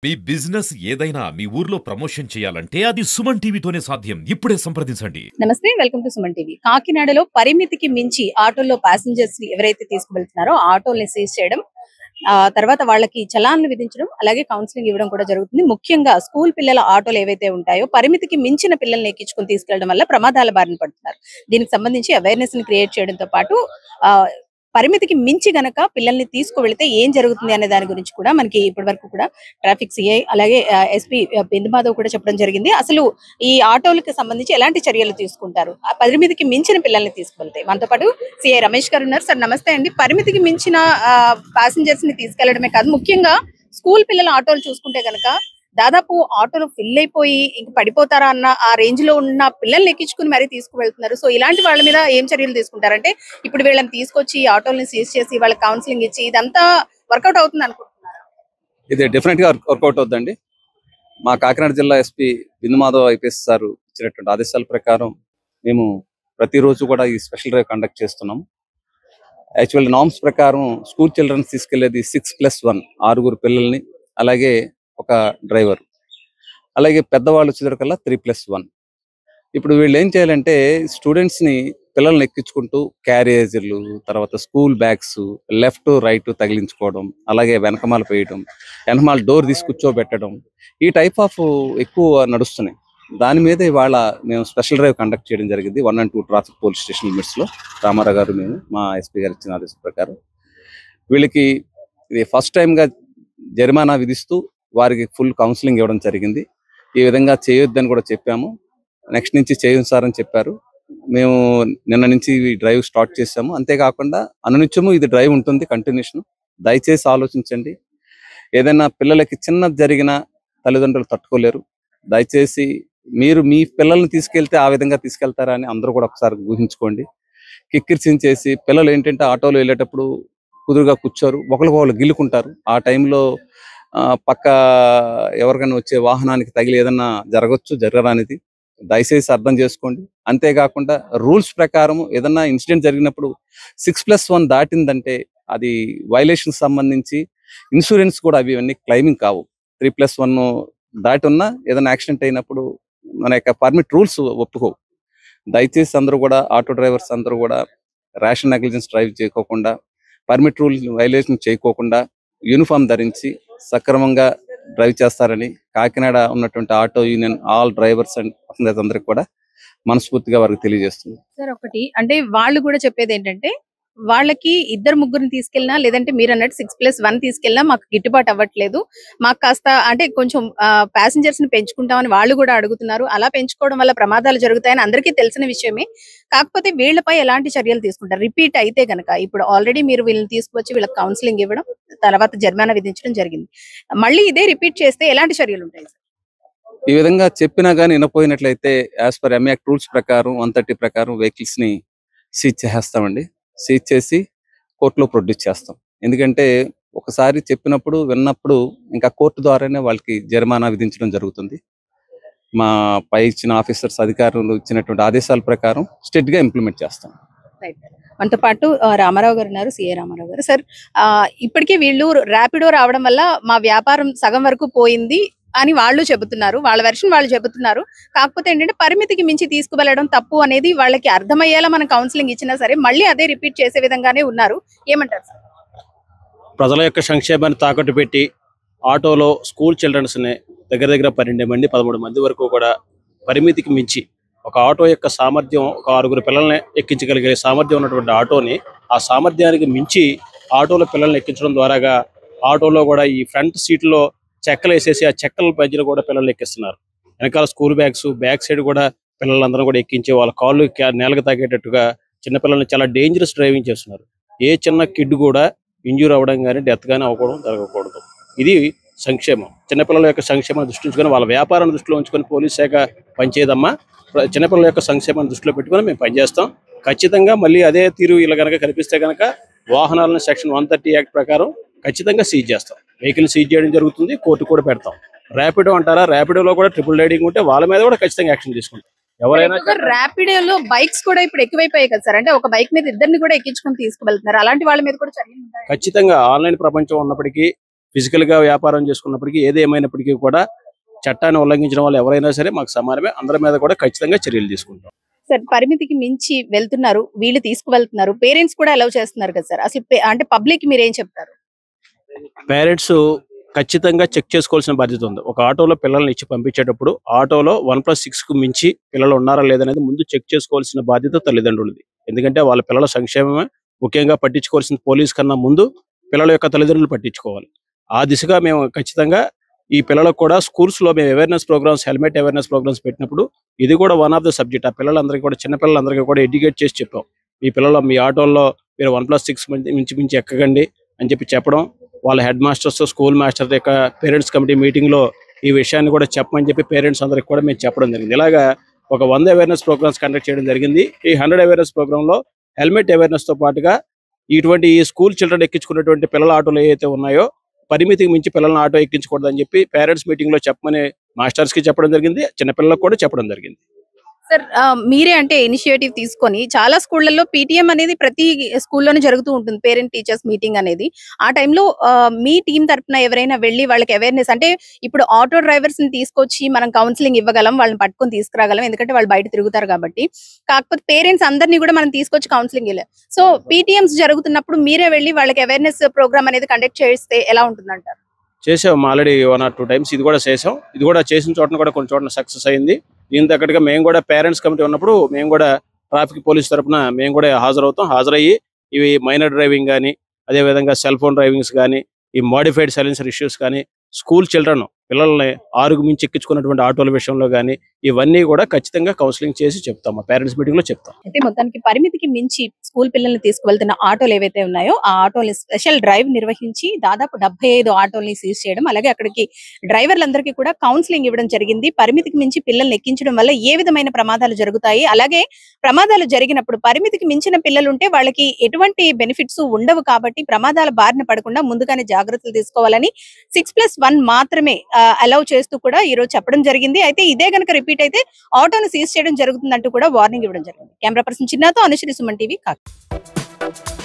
మీ business ఏదైనా మీ ఊర్లో promotion చేయాలంటే అది సుమన్ టీవీతోనే సాధ్యం. ఇప్పుడే సంప్రదించండి. నమస్తే, వెల్కమ్ టు సుమన్ టీవీ. కాకినాడలో పరిమితికి మించి ఆటోల్లో ప్యాసింజర్స్ ని ఎవరైతే తీసుకువెళ్తున్నారో ఆటోల్ని సీజ్ చేయడం, తర్వాత వాళ్ళకి చలాన్లు విధించడం, అలాగే కౌన్సిలింగ్ ఇవ్వడం కూడా జరుగుతుంది. ముఖ్యంగా స్కూల్ పిల్లల ఆటోలు ఏవైతే ఉంటాయో పరిమితికి మించిన పిల్లల్ని ఎక్కించుకుని తీసుకెళ్లడం వల్ల ప్రమాదాల బారిన పడుతున్నారు. దీనికి సంబంధించి అవేర్నెస్ ని క్రియేట్ చేయడంతో పాటు పరిమితికి మించి గనక పిల్లల్ని తీసుకువెళ్తే ఏం జరుగుతుంది అనే దాని గురించి కూడా మనకి ఇప్పటి వరకు కూడా ట్రాఫిక్ సిఐ అలాగే ఎస్పీ బిందు మాధవ్ కూడా చెప్పడం జరిగింది. అసలు ఈ ఆటోలకు సంబంధించి ఎలాంటి చర్యలు తీసుకుంటారు, ఆ పరిమితికి మించిన పిల్లల్ని తీసుకువెళ్తే. మనతో పాటు సిఐ రమేష్ గారు ఉన్నారు. సార్ నమస్తే అండి. పరిమితికి మించిన ప్యాసింజర్స్ ని తీసుకెళ్లడమే కాదు, ముఖ్యంగా స్కూల్ పిల్లల ఆటోలు చూసుకుంటే గనక దాదాపు ఆటోలు ఫిల్ అయిపోయి ఇంక పడిపోతారా అన్న ఆ రేంజ్ లో ఉన్న పిల్లల్ని ఎక్కించుకుని మరీ తీసుకువెళ్తున్నారు. సో ఇలాంటి వాళ్ళ మీద ఏం చర్యలు తీసుకుంటారంటే, ఇప్పుడు వీళ్ళని తీసుకొచ్చి ఆటోల్ని సీజ్ చేసి వాళ్ళకి కౌన్సిలింగ్ ఇచ్చి ఇదంతా వర్కౌట్ అవుతుంది అనుకుంటున్నారు? ఇది డెఫినెట్ గా వర్కౌట్ అవుతుందండి. మా కాకినాడ జిల్లా ఎస్పీ బిందు మాధవ్ ఐపీఎస్ సార్ ఇచ్చినటువంటి ఆదేశాల ప్రకారం మేము ప్రతిరోజు కూడా ఈ స్పెషల్ డ్రైవ్ కండక్ట్ చేస్తున్నాం. యాక్చువల్ నార్మ్స్ ప్రకారం స్కూల్ చిల్డ్రన్స్ తీసుకెళ్లేది 6+1 6 పిల్లల్ని, అలాగే ఒక డ్రైవర్, అలాగే పెద్దవాళ్ళు వచ్చేసరికల్లా 3+1. ఇప్పుడు వీళ్ళు ఏం చేయాలంటే స్టూడెంట్స్ ని పిల్లల్ని ఎక్కించుకుంటూ క్యారేజీలు, తర్వాత స్కూల్ బ్యాగ్స్ లెఫ్ట్ రైట్ తగిలించుకోవడం, అలాగే వెనకమాల వేయడం, వెనకమాల డోర్ తీసి కూర్చోబెట్టడం, ఈ టైప్ ఆఫ్ ఎక్కువ నడుస్తున్నాయి. దాని మీద ఇవాళ మేము స్పెషల్ డ్రైవ్ కండక్ట్ చేయడం జరిగింది 1 and 2 traffic police station limits లో. రామారావు గారు, మేము మా ఎస్పీ గారు ఇచ్చిన ఆదేశం ప్రకారం వీళ్ళకి ఇది ఫస్ట్ టైం గా జరిమానా విధిస్తూ వారికి ఫుల్ కౌన్సిలింగ్ ఇవ్వడం జరిగింది. ఈ విధంగా చేయొద్దని కూడా చెప్పాము. నెక్స్ట్ నుంచి చేయించారని చెప్పారు. మేము నిన్న నుంచి ఈ డ్రైవ్ స్టార్ట్ చేసాము. అంతేకాకుండా అనునిత్యము ఇది డ్రైవ్ ఉంటుంది, కంటిన్యూషన్. దయచేసి ఆలోచించండి. ఏదైనా పిల్లలకి చిన్నది జరిగినా తల్లిదండ్రులు తట్టుకోలేరు. దయచేసి మీరు మీ పిల్లల్ని తీసుకెళ్తే ఆ విధంగా తీసుకెళ్తారా అని అందరూ కూడా ఒకసారి ఊహించుకోండి. కిక్కిరిసించేసి పిల్లలు ఏంటంటే ఆటోలో వెళ్ళేటప్పుడు కుదురుగా కూర్చోరు, ఒకరికొకరు గిల్లుకుంటారు. ఆ టైంలో పక్క ఎవరికైనా వచ్చే వాహనానికి తగిలి ఏదన్నా జరగచ్చు, జరగరానిది. దయచేసి అర్థం చేసుకోండి. అంతేకాకుండా రూల్స్ ప్రకారం ఏదన్నా ఇన్సిడెంట్ జరిగినప్పుడు 6+1 దాటిందంటే అది వైలేషన్ సంబంధించి ఇన్సూరెన్స్ కూడా అవి క్లైమింగ్ కావు. 3+1 దాటి ఉన్నా ఏదైనా యాక్సిడెంట్ అయినప్పుడు మన యొక్క పర్మిట్ రూల్స్ ఒప్పుకోవు. దయచేసి అందరూ కూడా ఆటో డ్రైవర్స్ అందరూ కూడా ర్యాష్ నెగ్లిజెన్స్ డ్రైవ్ చేయకోకుండా, పర్మిట్ రూల్ వైలేషన్ చేయకోకుండా యూనిఫామ్ ధరించి సక్రమంగా డ్రైవ్ చేస్తారని కాకినాడ ఉన్నటువంటి auto union all drivers and passengers అందరికి కూడా మనస్ఫూర్తిగా వారికి తెలియజేస్తుంది. సార్ ఒకటి అంటే వాళ్ళు కూడా చెప్పేది ఏంటంటే, వాళ్ళకి ఇద్దరు ముగ్గురిని తీసుకెళ్ళినా, లేదంటే మీరు అన్నట్టు 6+1 తీసుకెళ్ళినా మాకు గిట్టుబాటు అవ్వట్లేదు, మాకు కాస్త అంటే కొంచెం ప్యాసింజర్స్ ని పెంచుకుంటామని వాళ్ళు కూడా అడుగుతున్నారు. అలా పెంచుకోవడం వల్ల ప్రమాదాలు జరుగుతాయని అందరికీ తెలిసిన విషయమే. కాకపోతే వీళ్ళపై ఎలాంటి చర్యలు తీసుకుంటారు రిపీట్ అయితే గనక? ఇప్పుడు ఆల్రెడీ మీరు వీళ్ళని తీసుకొచ్చి వీళ్ళకి కౌన్సిలింగ్ ఇవ్వడం, తర్వాత జరిమానా విధించడం జరిగింది. మళ్ళీ ఇదే రిపీట్ చేస్తే ఎలాంటి చర్యలు ఉంటాయి? ఈ విధంగా చెప్పినా గానీ వినపోయినట్లయితే యాజ్ పర్ ఎంఏ రూల్స్ ప్రకారం 130 ప్రకారం వెహికల్స్ ని సీజ్ చేస్తామండి. సీజ్ చేసి కోర్టులో ప్రొడ్యూస్ చేస్తాం. ఎందుకంటే ఒకసారి చెప్పినప్పుడు విన్నప్పుడు ఇంకా కోర్టు ద్వారానే వాళ్ళకి జరిమానా విధించడం జరుగుతుంది. మా పై ఇచ్చిన ఆఫీసర్స్ అధికారులు ఇచ్చినటువంటి ఆదేశాల ప్రకారం స్ట్రిక్ట్ గా ఇంప్లిమెంట్ చేస్తాం. మనతో పాటు రామారావు గారు ఉన్నారు, సిఐ రామారావు గారు. సార్, ఇప్పటికే వీళ్ళు ర్యాపిడో రావడం వల్ల మా వ్యాపారం సగం వరకు పోయింది అని వాళ్ళు చెబుతున్నారు, వాళ్ళ వెర్షన్ వాళ్ళు చెబుతున్నారు. కాకపోతే ఏంటంటే పరిమితికి మించి తీసుకువెళ్ళడం తప్పు అనేది వాళ్ళకి అర్థమయ్యేలా మనం కౌన్సిలింగ్ ఇచ్చినా సరే మళ్ళీ అదే రిపీట్ చేసే విధంగానే ఉన్నారు. ఏమంటారు సార్? ప్రజల యొక్క సంక్షేమాన్ని తాకట్టు పెట్టి ఆటోలో స్కూల్ చిల్డ్రన్స్ని దగ్గర 12 మంది 13 మంది వరకు కూడా పరిమితికి మించి ఒక ఆటో యొక్క సామర్థ్యం, ఒక 6 పిల్లల్ని ఎక్కించగలిగే సామర్థ్యం ఉన్నటువంటి ఆటోని ఆ సామర్థ్యానికి మించి ఆటోలో పిల్లల్ని ఎక్కించడం ద్వారాగా ఆటోలో కూడా ఈ ఫ్రంట్ సీట్లో చెక్కలు వేసేసి ఆ చెక్కల మధ్యలో కూడా పిల్లల్ని ఎక్కిస్తున్నారు. వెనకాల స్కూల్ బ్యాక్ సైడ్ కూడా పిల్లలందరూ కూడా ఎక్కించి వాళ్ళ కాళ్ళు నేలకు తాగేటట్టుగా చిన్నపిల్లల్ని చాలా డేంజరస్ డ్రైవింగ్ చేస్తున్నారు. ఏ చిన్న కిడ్ కూడా ఇంజూర్ అవ్వడం కానీ డెత్ కానీ అవ్వకూడదు, జరగకూడదు. ఇది సంక్షేమం. చిన్నపిల్లల యొక్క సంక్షేమాన్ని దృష్టి ఉంచుకొని, వాళ్ళ వ్యాపారాన్ని దృష్టిలో ఉంచుకొని పోలీస్ శాఖ పనిచేయదమ్మా. చిన్నపిల్లల యొక్క సంక్షేమాన్ని దృష్టిలో పెట్టుకొని మేము పనిచేస్తాం. ఖచ్చితంగా మళ్ళీ అదే తీరు ఇలా కనుక కనిపిస్తే కనుక వాహనాలను సెక్షన్ 130 యాక్ట్ ప్రకారం ఖచ్చితంగా సీజ్ చేస్తాం. వెహికల్ సీజ్ చేయడం జరుగుతుంది, కోర్టు కూడా పెడతాం. ర్యాపిడో అంటారా, ర్యాపిడోలో కూడా ట్రిపుల్ రైడింగ్ ఉంటే వాళ్ళ మీద కూడా ఖచ్చితంగా యాక్షన్ తీసుకుంటాం. ఎవరైనా ర్యాపిడోలో బైక్స్ కూడా ఇప్పుడు ఎక్కువైపోయాయి కదా సార్, అంటే ఒక బైక్ మీద ఇద్దరిని కూడా ఎక్కించుకొని తీసుకువెళ్తున్నారు, అలాంటి వాళ్ళ మీద కూడా చర్యలు ఉంటాయి? ఖచ్చితంగా ఆన్లైన్ ప్రపంచం ఉన్నప్పటికీ ఫిజికల్ గా వ్యాపారం చేసుకున్నప్పటికీ ఏదేమైనప్పటికీ కూడా చట్టాన్ని ఉల్లంఘించిన వాళ్ళు ఎవరైనా సరే మాకు సమానమే, అందరి మీద కూడా ఖచ్చితంగా చర్యలు తీసుకుంటాం. సార్ పరిమితికి మించి వెళ్తున్నారు, వీళ్ళు తీసుకువెళ్తున్నారు, పేరెంట్స్ కూడా అలౌ చేస్తున్నారు కదా సార్, అసలు అంటే పబ్లిక్ మీరు ఏం చెప్తారు? పేరెంట్స్ ఖచ్చితంగా చెక్ చేసుకోవాల్సిన బాధ్యత ఉంది. ఒక ఆటోలో పిల్లల్ని ఇచ్చి పంపించేటప్పుడు ఆటోలో 1+6 కు మించి పిల్లలు ఉన్నారా లేదనేది ముందు చెక్ చేసుకోవాల్సిన బాధ్యత తల్లిదండ్రులది. ఎందుకంటే వాళ్ళ పిల్లల సంక్షేమమే ముఖ్యంగా పట్టించుకోవాల్సిన పోలీస్ కన్నా ముందు పిల్లల యొక్క తల్లిదండ్రులు పట్టించుకోవాలి. ఆ దిశగా మేము ఖచ్చితంగా ఈ పిల్లలకు కూడా స్కూల్స్ లో మేము awareness programmes, helmet awareness programmes పెట్టినప్పుడు ఇది కూడా వన్ ఆఫ్ ద సబ్జెక్ట్. ఆ పిల్లలందరికీ కూడా, చిన్న పిల్లలందరికీ కూడా ఎడ్యుకేట్ చేసి చెప్పాం. మీ పిల్లలు మీ ఆటోల్లో మీరు 1+6 మించి ఎక్కకండి అని చెప్పడం, వాళ్ళ హెడ్ మాస్టర్స్, స్కూల్ మాస్టర్ యొక్క పేరెంట్స్ కమిటీ మీటింగ్ లో ఈ విషయాన్ని కూడా చెప్పమని చెప్పి పేరెంట్స్ అందరికి కూడా మేము చెప్పడం జరిగింది. ఇలాగా ఒక 100 అవేర్నెస్ ప్రోగ్రామ్స్ కండక్ట్ చేయడం జరిగింది. ఈ 100 అవేర్నెస్ ప్రోగ్రామ్ లో హెల్మెట్ అవేర్నెస్ తో పాటుగా ఇటువంటి ఈ స్కూల్ చిల్డ్రన్ ఎక్కించుకున్నటువంటి పిల్లల ఆటోలు ఏవైతే ఉన్నాయో పరిమితికి మించి పిల్లల్ని ఆటో ఎక్కించకూడదు అని చెప్పి పేరెంట్స్ మీటింగ్ లో చెప్పమని మాస్టర్స్ కి చెప్పడం జరిగింది, చిన్నపిల్లలకు కూడా చెప్పడం జరిగింది. సార్ మీరే అంటే ఇనిషియేటివ్ తీసుకొని చాలా స్కూళ్లలో పీటీఎం అనేది ప్రతి స్కూల్లోనే జరుగుతూ ఉంటుంది, పేరెంట్ టీచర్స్ మీటింగ్ అనేది. ఆ టైంలో మీ టీం తరపున ఎవరైనా వెళ్ళి వాళ్ళకి అవేర్నెస్, అంటే ఇప్పుడు ఆటో డ్రైవర్స్ ని తీసుకొచ్చి మనం కౌన్సిలింగ్ ఇవ్వగలం, వాళ్ళని పట్టుకొని తీసుకురాగలం, ఎందుకంటే వాళ్ళు బయట తిరుగుతారు కాబట్టి. కాకపోతే పేరెంట్స్ అందరినీ కూడా మనం తీసుకొచ్చి కౌన్సిలింగ్ ఇవ్వలేం. సో పీటీఎంస్ జరుగుతున్నప్పుడు మీరే వెళ్ళి వాళ్ళకి అవేర్నెస్ ప్రోగ్రామ్ అనేది కండక్ట్ చేస్తే ఎలా ఉంటుందంటారు? చేసాం ఆల్రెడీ 1 or 2 times ఇది కూడా చేసాం. ఇది కూడా చేసిన చోట కూడా కొన్ని చోట్ల సక్సెస్ అయింది. దీని తగ్గట్టుగా మేము కూడా పేరెంట్స్ కమిటీ ఉన్నప్పుడు మేము కూడా ట్రాఫిక్ పోలీస్ తరఫున మేము కూడా హాజరయ్యి ఇవి మైనర్ డ్రైవింగ్ కానీ, అదేవిధంగా సెల్ ఫోన్ డ్రైవింగ్స్ కానీ, ఈ మోడిఫైడ్ సైలెన్సర్ ఇష్యూస్ కానీ, స్కూల్ చిల్డ్రన్ పిల్లల్ని 6కు మించి ఎక్కించుకున్నటువంటి ఆటోల విషయంలో కానీ ఇవన్నీ కూడా ఖచ్చితంగా కౌన్సిలింగ్ చేసి చెప్తాం, పేరెంట్స్ మీటింగ్ లో చెప్తాం. అయితే మొత్తానికి పరిమితికి మించి స్కూల్ పిల్లల్ని తీసుకువెళ్తున్న ఆటోలు ఏవైతే ఉన్నాయో ఆ ఆటోని స్పెషల్ డ్రైవ్ నిర్వహించి దాదాపు 75 ఆటోల్ని సీజ్ చేయడం, అలాగే అక్కడికి డ్రైవర్లందరికీ కూడా కౌన్సిలింగ్ ఇవ్వడం జరిగింది. పరిమితికి మించి పిల్లల్ని ఎక్కించడం వల్ల ఏ విధమైన ప్రమాదాలు జరుగుతాయి, అలాగే ప్రమాదాలు జరిగినప్పుడు పరిమితికి మించిన పిల్లలు ఉంటే వాళ్ళకి ఎటువంటి బెనిఫిట్స్ ఉండవు కాబట్టి ప్రమాదాల బారిన పడకుండా ముందుగానే జాగ్రత్తలు తీసుకోవాలని 6+1 మాత్రమే అలౌ చేస్తూ కూడా ఈ రోజు చెప్పడం జరిగింది. అయితే ఇదే గనక రిపీట్ అయితే ఆటోను సీజ్ చేయడం జరుగుతుందంటూ కూడా వార్నింగ్ ఇవ్వడం జరిగింది. కెమెరా పర్సన్ చిన్నాతో అనుశ్రీ, సుమన్ టీవీ, కాకినాడ.